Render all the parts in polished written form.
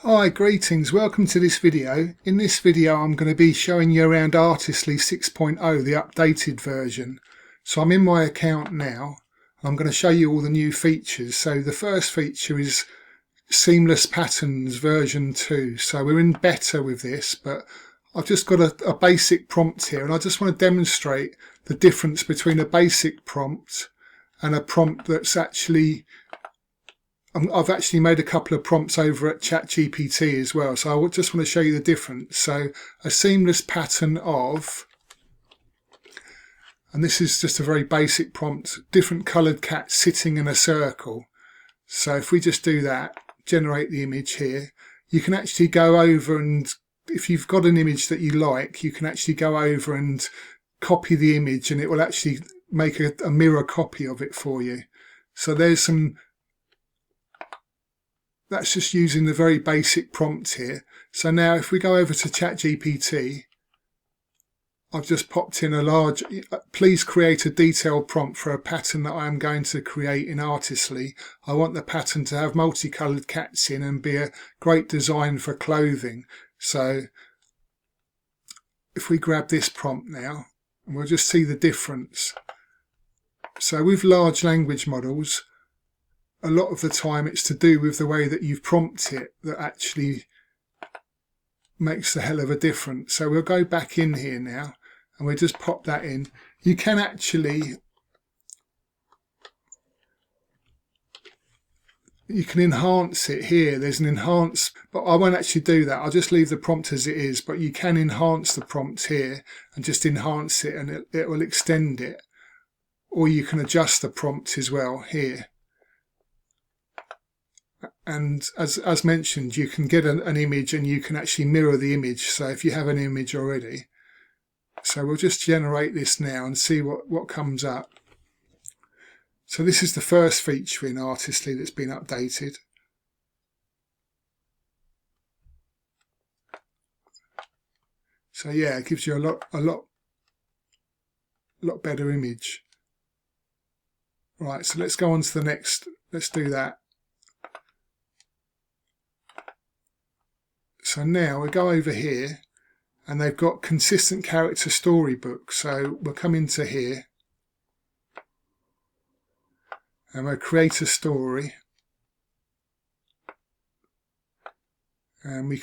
Hi, greetings, welcome to this video. In this video I'm going to be showing you around Artistly 6.0, the updated version. So I'm in my account now. I'm going to show you all the new features. So the first feature is Seamless Patterns version 2. So we're in beta with this, but I've just got a basic prompt here, and I just want to demonstrate the difference between a basic prompt and a prompt that's actually I've actually made a couple of prompts over at ChatGPT as well, so I just want to show you the difference. So a seamless pattern of, and this is just a very basic prompt, different coloured cats sitting in a circle. So if we just do that, generate the image here, you can actually go over, and if you've got an image that you like, you can actually go over and copy the image and it will actually make a mirror copy of it for you. So there's some, that's just using the very basic prompt here. So now if we go over to ChatGPT, I've just popped in a large, please create a detailed prompt for a pattern that I am going to create in Artistly. I want the pattern to have multicoloured cats in and be a great design for clothing. So if we grab this prompt now, and we'll just see the difference. So with large language models, a lot of the time it's to do with the way that you've prompted it that actually makes the hell of a difference. So we'll go back in here now and we'll just pop that in. You can actually, you can enhance it here. There's an enhance, but I won't actually do that. I'll just leave the prompt as it is, but you can enhance the prompt here and just enhance it, and it will extend it. Or you can adjust the prompt as well here. And as mentioned, you can get an image and you can actually mirror the image. So if you have an image already, so we'll just generate this now and see what comes up. So this is the first feature in Artistly that's been updated. So yeah, it gives you a lot better image. Right, so let's go on to the next. Let's do that. So now we go over here and they've got consistent character storybook. So we'll come into here and we'll create a story. And you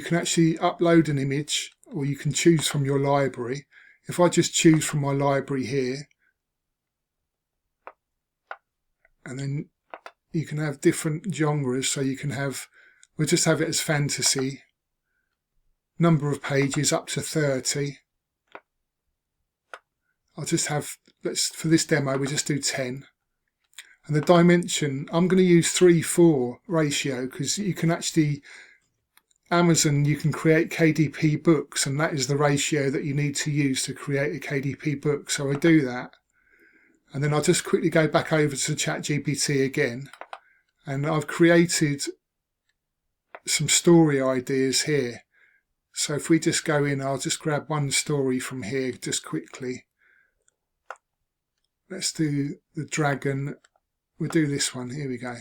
can actually upload an image, or you can choose from your library. If I just choose from my library here, and then you can have different genres. So you can have, we'll just have it as fantasy. Number of pages up to 30. I'll just have, for this demo, we just do 10. And the dimension, I'm going to use 3:4 ratio, because you can actually, Amazon, you can create KDP books, and that is the ratio that you need to use to create a KDP book. So I do that. And then I'll just quickly go back over to ChatGPT again. And I've created some story ideas here. So if we just go in, I'll just grab one story from here just quickly. Let's do the dragon. We'll do this one. Here we go.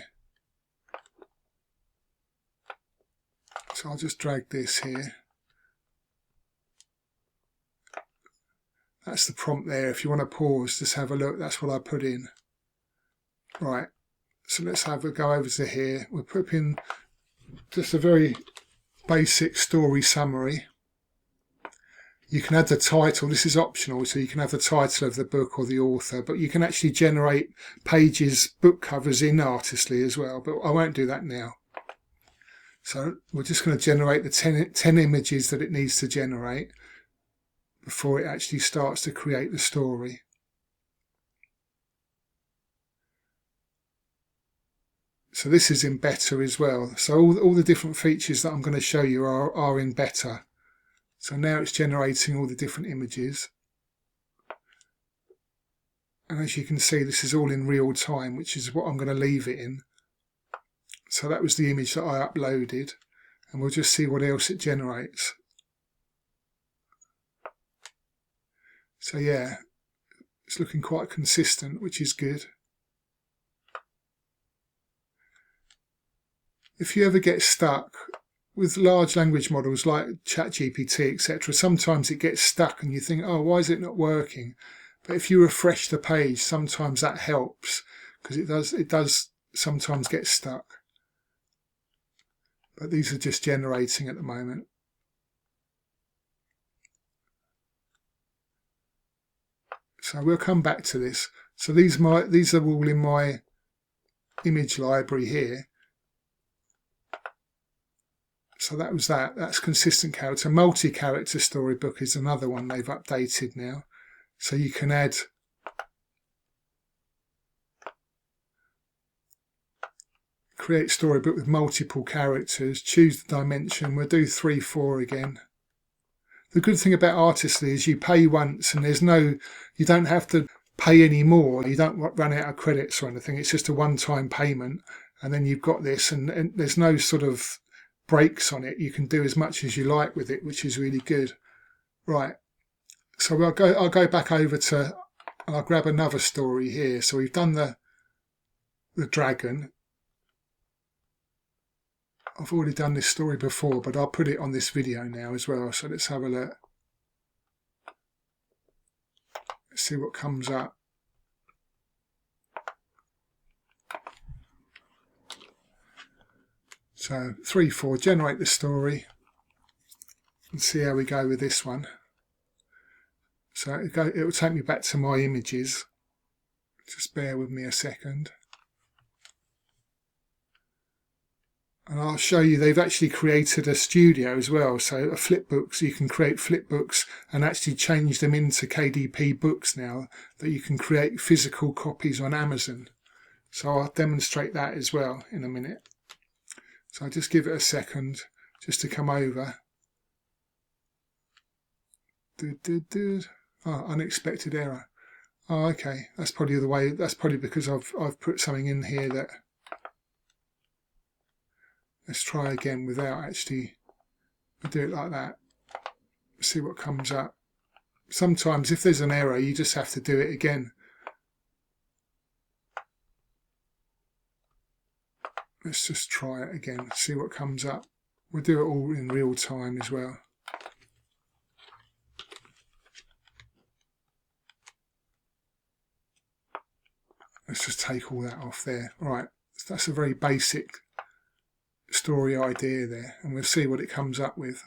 So I'll just drag this here. That's the prompt there. If you want to pause, just have a look. That's what I put in. Right. So let's have a go over to here. We'll put in just a very basic story summary. You can add the title. This is optional, so you can have the title of the book or the author, but you can actually generate pages, book covers in Artistly as well, but I won't do that now. So we're just going to generate the 10 images that it needs to generate before it actually starts to create the story. So this is in beta as well. So all the different features that I'm going to show you are in beta. So now it's generating all the different images. And as you can see, this is all in real time, which is what I'm going to leave it in. So that was the image that I uploaded. And we'll just see what else it generates. So yeah, it's looking quite consistent, which is good. If you ever get stuck with large language models like ChatGPT, etc., sometimes it gets stuck and you think, oh, why is it not working? But if you refresh the page, sometimes that helps, because it does sometimes get stuck. But these are just generating at the moment. So we'll come back to this. So these are all in my image library here. So that was that. That's consistent character. Multi-character Storybook is another one they've updated now. So you can add create Storybook with multiple characters. Choose the dimension. We'll do 3:4 again. The good thing about Artistly is you pay once and you don't have to pay any more. You don't run out of credits or anything. It's just a one-time payment, and then you've got this, and there's no sort of breaks on it. You can do as much as you like with it, which is really good. Right. So I'll go back over to, and I'll grab another story here. So we've done the dragon. I've already done this story before, but I'll put it on this video now as well. So let's have a look. Let's see what comes up. So 3:4, generate the story, and see how we go with this one. So it will take me back to my images. Just bear with me a second. And I'll show you they've actually created a studio as well. So a Flipbook, so you can create Flipbooks and actually change them into KDP books now, that you can create physical copies on Amazon. So I'll demonstrate that as well in a minute. So I'll just give it a second just to come over. Oh, unexpected error. Oh, okay. That's probably the way. That's probably because I've put something in here that. Let's try again without actually. We'll do it like that. See what comes up. Sometimes if there's an error, you just have to do it again. Let's just try it again. See what comes up. We'll do it all in real time as well. Let's just take all that off there. Right, that's a very basic story idea there, and we'll see what it comes up with.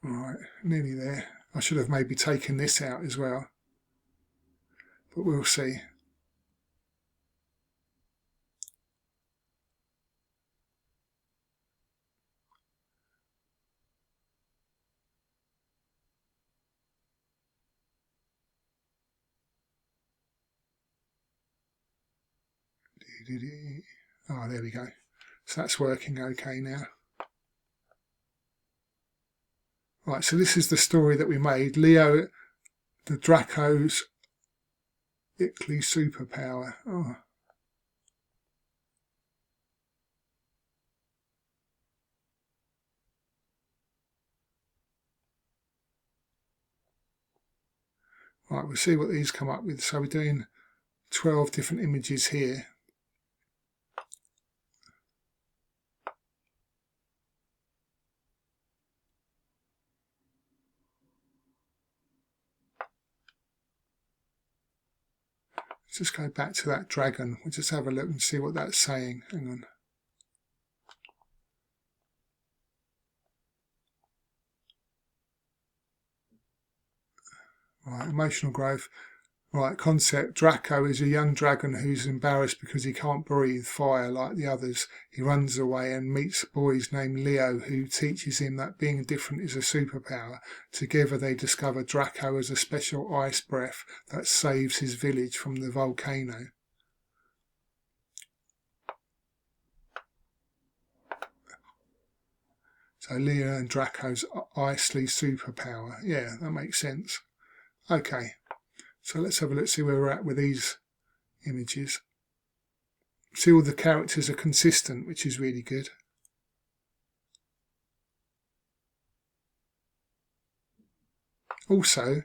Right, nearly there. I should have maybe taken this out as well, but we'll see. Oh, there we go. So that's working okay now. Right, so this is the story that we made. Leo, the Draco's Ickly superpower. Oh. Right, we'll see what these come up with. So we're doing 12 different images here. Let's just go back to that dragon. We'll just have a look and see what that's saying. Hang on. Right, emotional growth. Right, concept. Draco is a young dragon who's embarrassed because he can't breathe fire like the others. He runs away and meets boys named Leo, who teaches him that being different is a superpower. Together they discover Draco has a special ice breath that saves his village from the volcano. So Leo and Draco's icy superpower. Yeah, that makes sense. Okay. So let's have a look, see where we're at with these images. See, all the characters are consistent, which is really good. Also,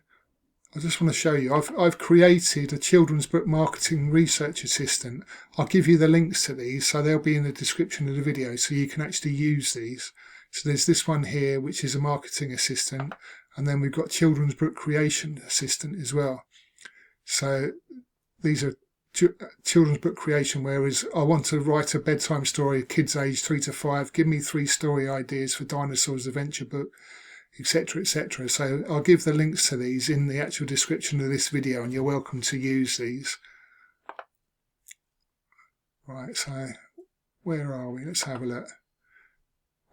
I just want to show you, I've created a children's book marketing research assistant. I'll give you the links to these, so they'll be in the description of the video, so you can actually use these. So there's this one here, which is a marketing assistant, and then we've got children's book creation assistant as well. So these are children's book creation, whereas I want to write a bedtime story, kids aged 3 to 5, give me 3 story ideas for Dinosaurs Adventure Book, etc, etc. So I'll give the links to these in the actual description of this video, and you're welcome to use these. Right, so where are we? Let's have a look.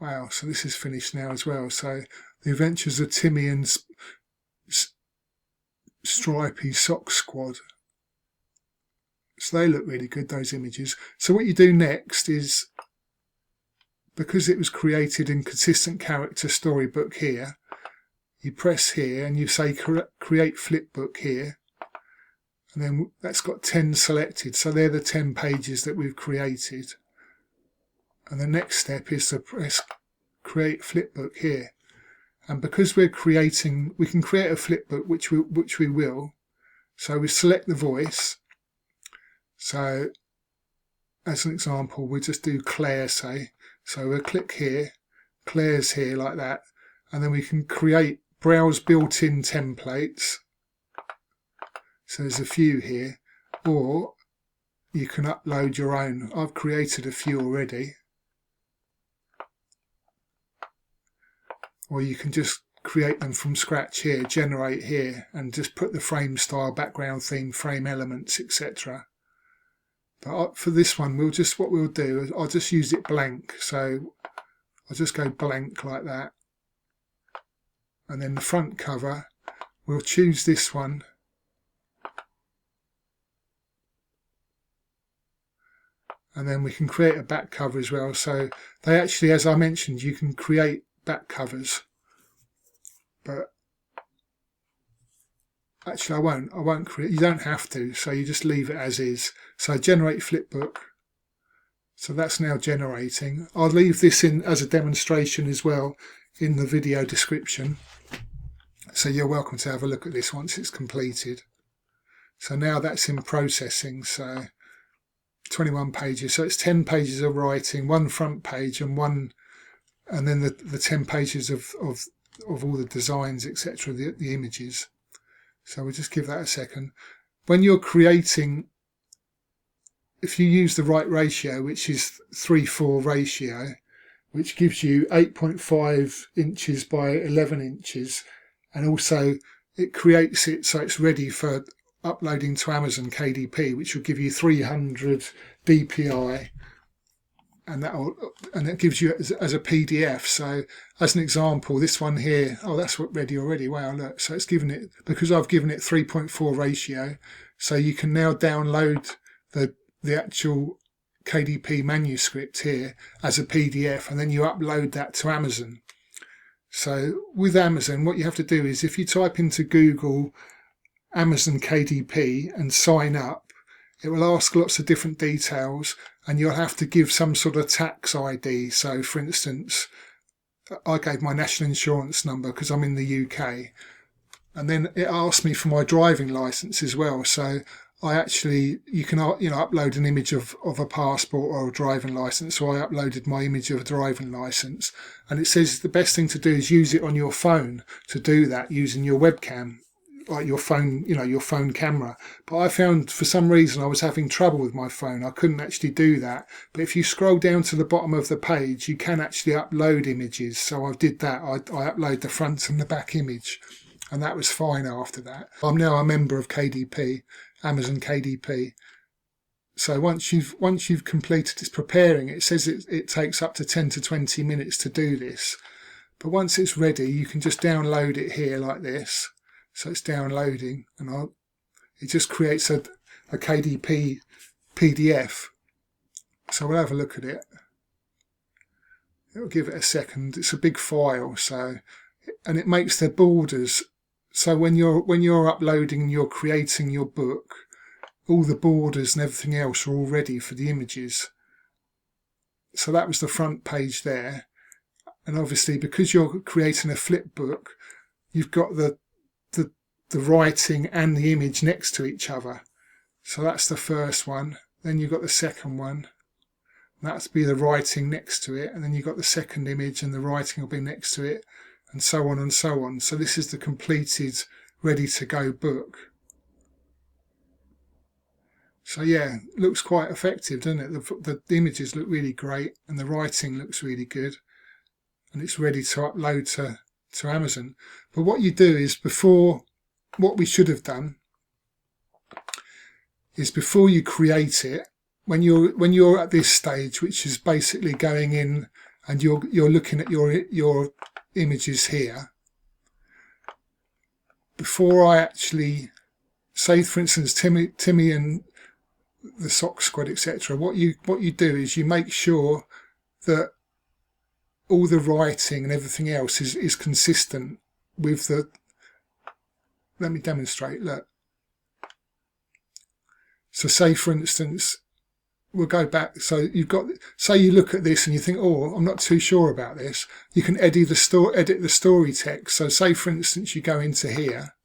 Wow, so this is finished now as well. So the Adventures of Timmy and Stripey Sock Squad. So they look really good, those images. So what you do next is, because it was created in consistent character Storybook here, you press here and you say create Flipbook here, and then that's got 10 selected. So they're the 10 pages that we've created. And the next step is to press create Flipbook here. And because we're creating, we can create a flipbook, which we will. So we select the voice. So as an example, we'll just do Claire, say. So we'll click here, Claire's here like that. And then we can create browse built-in templates. So there's a few here. Or you can upload your own. I've created a few already. Or you can just create them from scratch here, generate here, and just put the frame style, background theme, frame elements, etc. But for this one, what we'll do is I'll just use it blank. So I'll just go blank like that. And then the front cover, we'll choose this one. And then we can create a back cover as well. So they actually, as I mentioned, you can create back covers, but actually I won't create, you don't have to, so you just leave it as is. So generate flipbook, so that's now generating. I'll leave this in as a demonstration as well in the video description, so you're welcome to have a look at this once it's completed. So now that's in processing. So 21 pages, so it's 10 pages of writing, 1 front page and then the 10 pages of all the designs, etc., the images. So we'll just give that a second. When you're creating, if you use the right ratio, which is 3:4 ratio, which gives you 8.5 inches by 11 inches, and also it creates it so it's ready for uploading to Amazon KDP, which will give you 300 DPI. And that gives you as a PDF. So as an example, this one here, oh, that's ready already. Wow, look. So it's given it, because I've given it 3.4 ratio. So you can now download the actual KDP manuscript here as a PDF, and then you upload that to Amazon. So with Amazon, what you have to do is, if you type into Google Amazon KDP and sign up, it will ask lots of different details, and you'll have to give some sort of tax ID. So for instance, I gave my national insurance number because I'm in the UK, and then it asked me for my driving license as well. So you can upload an image of a passport or a driving license. So I uploaded my image of a driving license, and it says the best thing to do is use it on your phone to do that, using your webcam, like your phone, your phone camera. But I found for some reason I was having trouble with my phone. I couldn't actually do that. But if you scroll down to the bottom of the page, you can actually upload images. So I did that. I upload the front and the back image, and that was fine after that. I'm now a member of KDP, Amazon KDP. So once you've completed its preparing, it says it takes up to 10 to 20 minutes to do this. But once it's ready, you can just download it here like this. So it's downloading, and it just creates a KDP PDF. So we'll have a look at it. It'll give it a second. It's a big file, and it makes the borders. So when you're uploading and you're creating your book, all the borders and everything else are all ready for the images. So that was the front page there, and obviously because you're creating a flip book, you've got the the writing and the image next to each other. So that's the first one. Then you've got the second one. That's be the writing next to it, and then you've got the second image and the writing will be next to it, and so on and so on. So this is the completed, ready to go book. So yeah, looks quite effective, doesn't it? The images look really great and the writing looks really good, and it's ready to upload to Amazon. But what you do is, what we should have done is, before you create it, when you're at this stage, which is basically going in and you're looking at your images here, before I actually say, for instance, Timmy and the Sock Squad, etc., what you do is you make sure that all the writing and everything else is consistent with the. Let me demonstrate. Look. So say, for instance, we'll go back. So you've got, say you look at this and you think, oh, I'm not too sure about this. You can edit the story text. So say, for instance, you go into here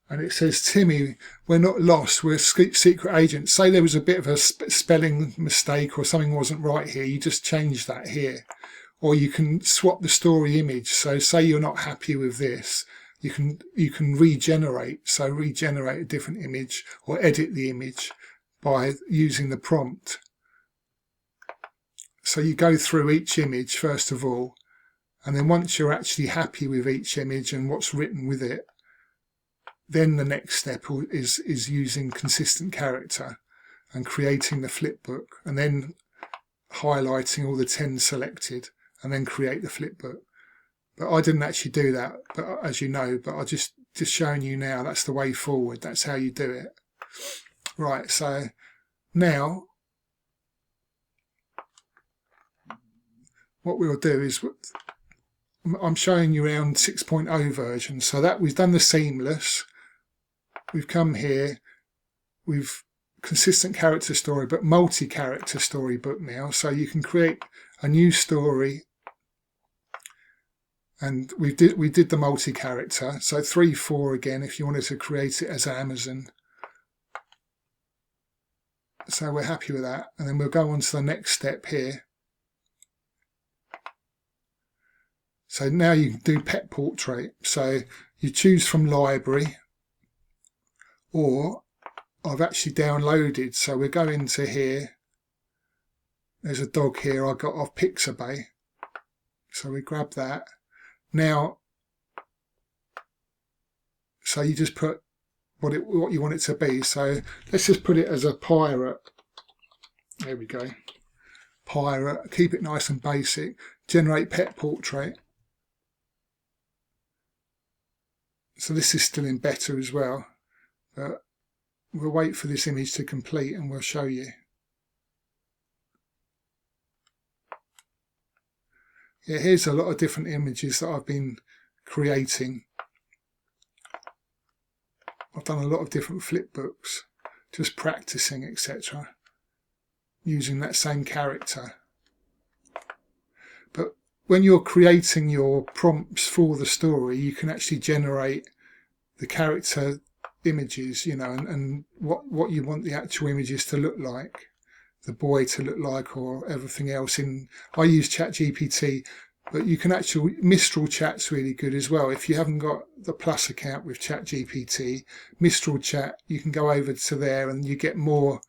and it says, Timmy, we're not lost, we're secret agents. Say there was a bit of a spelling mistake or something wasn't right here. You just change that here. Or you can swap the story image. So say you're not happy with this. You can regenerate. So regenerate a different image or edit the image by using the prompt. So you go through each image first of all, and then once you're actually happy with each image and what's written with it, then the next step is using consistent character and creating the flipbook, and then highlighting all the 10 selected, and then create the flipbook. But I didn't actually do that, but as you know, but I just showing you now, that's the way forward. That's how you do it. Right, so now what we'll do is, I'm showing you around 6.0 version. So that we've done the seamless. We've come here. We've consistent character story, but multi-character storybook now. So you can create a new story. And we did the multi-character. So 3-4 again, if you wanted to create it as Amazon. So we're happy with that. And then we'll go on to the next step here. So now you can do pet portrait. So you choose from library, or I've actually downloaded. So we're going to here. There's a dog here I got off Pixabay. So we grab that. Now, so you just put what you want it to be. So let's just put it as a pirate. There we go. Pirate. Keep it nice and basic. Generate pet portrait. So this is still in beta as well, but we'll wait for this image to complete and we'll show you. Yeah, here's a lot of different images that I've been creating. I've done a lot of different flipbooks, just practicing, etc., using that same character. But when you're creating your prompts for the story, you can actually generate the character images, you know, and what you want the actual images to look like, the boy to look like, or everything else. I use ChatGPT, but you can actually, Mistral Chat's really good as well. If you haven't got the Plus account with ChatGPT, Mistral Chat, you can go over to there and you get more.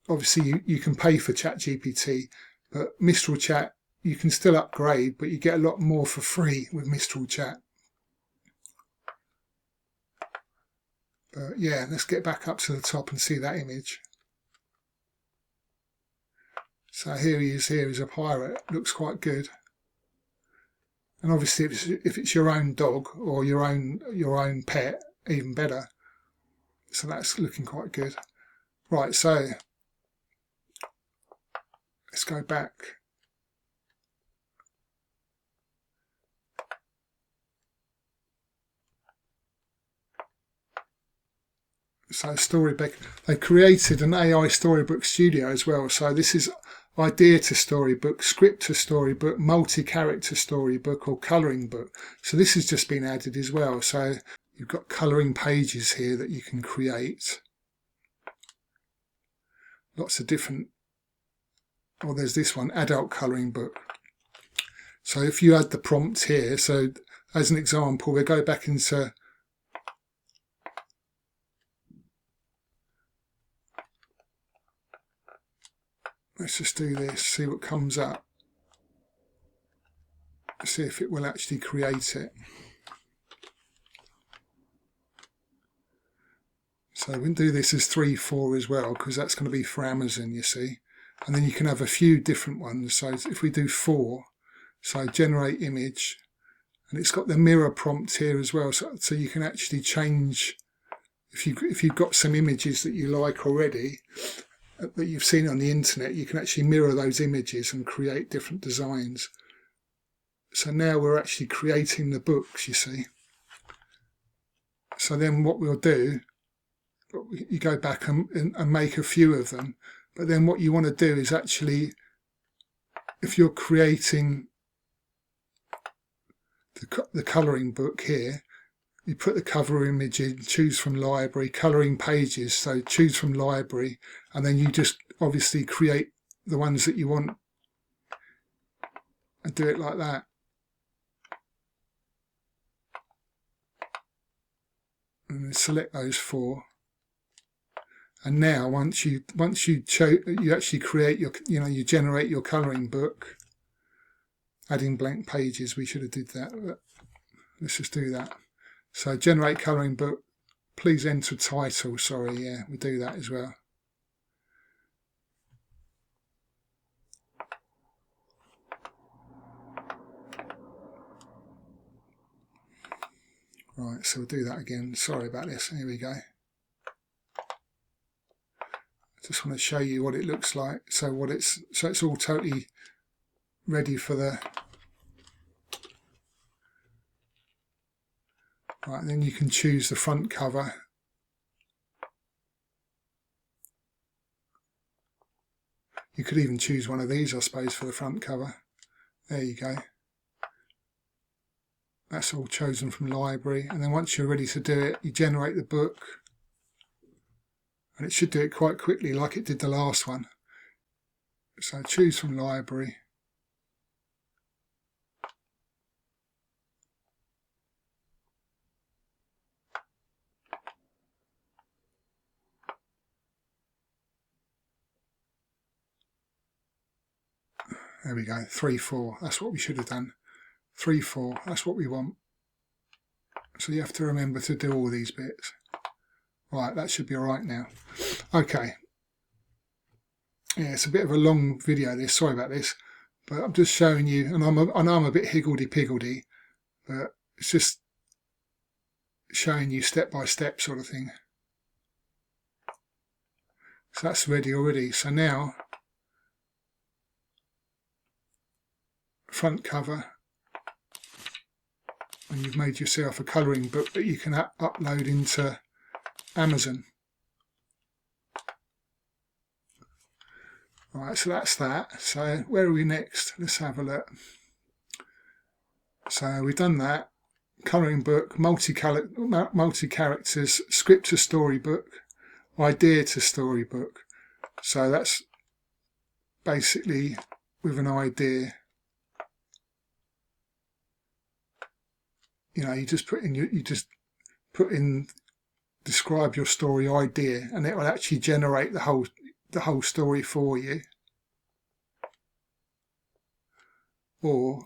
Obviously you can pay for ChatGPT, but Mistral Chat, you can still upgrade, but you get a lot more for free with Mistral Chat. But yeah, let's get back up to the top and see that image. So here he is. Here is a pirate. Looks quite good. And obviously, if it's your own dog or your own pet, even better. So that's looking quite good. Right. So let's go back. So Storybook, they created an AI Storybook studio as well. So this is idea to storybook, script to storybook, multi-character storybook, or colouring book. So this has just been added as well. So you've got colouring pages here that you can create. Lots of different, well, there's this one, adult colouring book. So if you add the prompt here, so as an example, we'll go back into let's just do this, see what comes up. See if it will actually create it. So we can do this as 3-4 as well, because that's going to be for Amazon, you see. And then you can have a few different ones. So if we do 4, so generate image, and it's got the mirror prompt here as well, so you can actually change, if you've got some images that you like already, that you've seen on the internet, you can actually mirror those images and create different designs. So now we're actually creating the books, you see. So then what we'll do, you go back and make a few of them. But then what you want to do is actually, if you're creating the colouring book here, you put the cover image in, choose from library, colouring pages, so choose from library, and then you just obviously create the ones that you want and do it like that. And then select those 4. And now once you actually create your, you generate your colouring book, adding blank pages, we should have did that. But let's just do that. So generate colouring book, please enter title, sorry, yeah, we do that as well. Right, so we'll do that again. Sorry about this. Here we go. I just want to show you what it looks like. So it's all totally ready for the. Right, and then you can choose the front cover. You could even choose one of these, I suppose, for the front cover. There you go. That's all chosen from library, and then once you're ready to do it, you generate the book, and it should do it quite quickly like it did the last one. So choose from library, there we go, 3-4, that's what we should have done. 3-4, that's what we want. So you have to remember to do all these bits. Right, that should be alright now. Okay. Yeah, it's a bit of a long video this, sorry about this. But I'm just showing you, and I know I'm a bit higgledy-piggledy, but it's just showing you step by step sort of thing. So that's ready already. So now, front cover. And you've made yourself a colouring book that you can upload into Amazon. Right, so that's that. So where are we next? Let's have a look. So we've done that. Colouring book, multi-characters, script to storybook, idea to storybook. So that's basically with an idea. You just put in describe your story idea, and it will actually generate the whole story for you. Or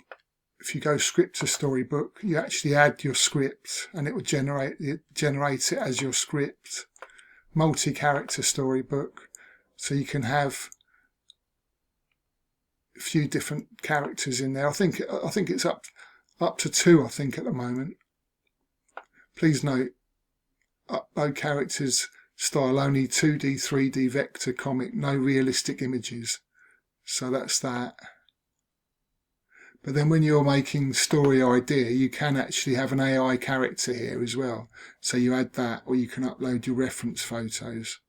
if you go script to storybook, you actually add your script, and it will generate it as your script. Multi-character storybook, so you can have a few different characters in there. I think it's up to 2, I think, at the moment. Please note, upload characters style only 2D, 3D, vector, comic, no realistic images. So that's that. But then when you're making story idea, you can actually have an AI character here as well. So you add that, or you can upload your reference photos.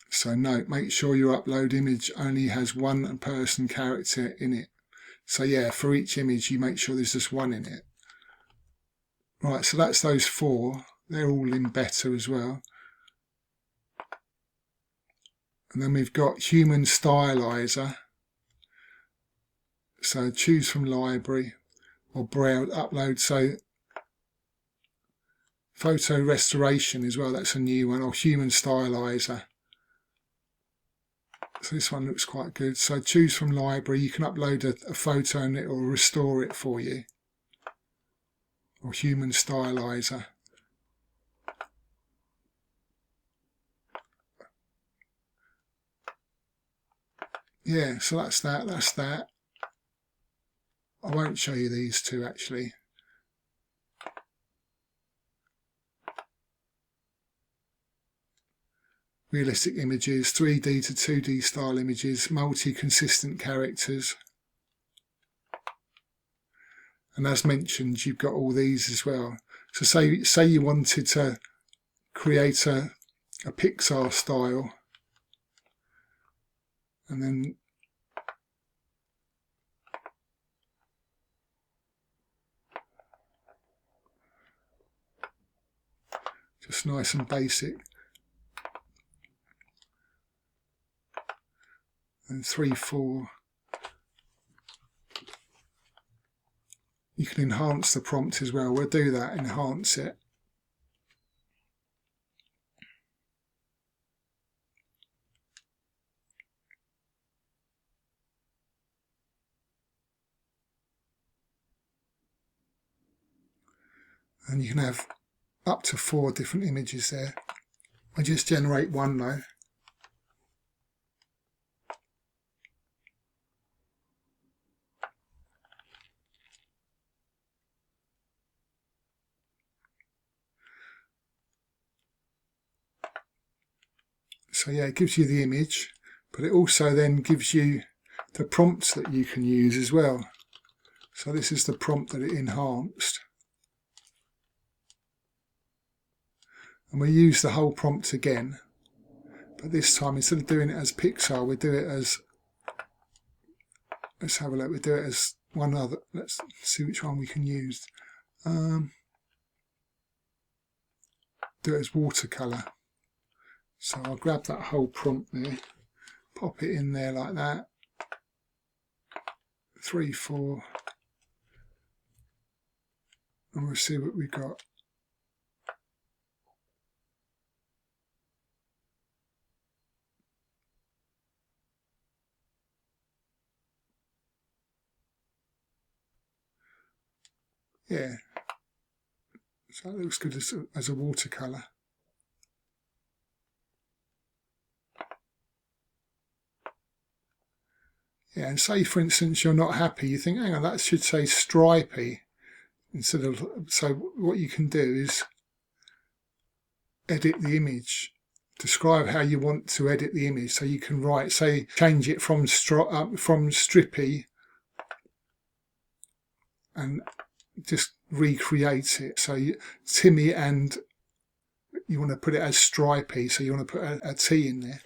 So note, make sure your upload image only has 1 person character in it. So yeah, for each image you make sure there's just 1 in it. Right, so that's those 4. They're all in better as well. And then we've got Human Stylizer. So choose from library or browse, upload. So photo restoration as well, that's a new one, or Human Stylizer. So this one looks quite good. So choose from library. You can upload a photo and it will restore it for you. Or Human Stylizer. Yeah, so that's that. That's that. I won't show you these two actually. Realistic images, 3D to 2D style images, multi-consistent characters. And as mentioned, you've got all these as well. So say you wanted to create a Pixar style, and then just nice and basic. And 3, 4. You can enhance the prompt as well. We'll do that, enhance it. And you can have up to 4 different images there. I just generate one though. So yeah, it gives you the image, but it also then gives you the prompts that you can use as well. So this is the prompt that it enhanced. And we use the whole prompt again, but this time instead of doing it as Pixar, we do it as, let's have a look, we do it as one other, let's see which one we can use. Do it as watercolour. So I'll grab that whole prompt there, pop it in there like that. 3, 4, and we'll see what we got. Yeah, so it looks good as a watercolour. Yeah, and say for instance you're not happy, you think, hang on, that should say stripy instead of, so what you can do is edit the image, describe how you want to edit the image. So you can write, say, change it from strippy and just recreate it. So Timmy, and you want to put it as stripy, so you want to put a T in there.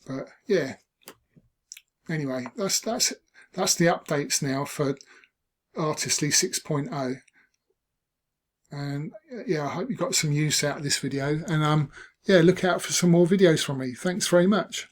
But yeah, anyway, that's the updates now for Artistly 6.0. And yeah, I hope you got some use out of this video, and yeah, look out for some more videos from me. Thanks very much.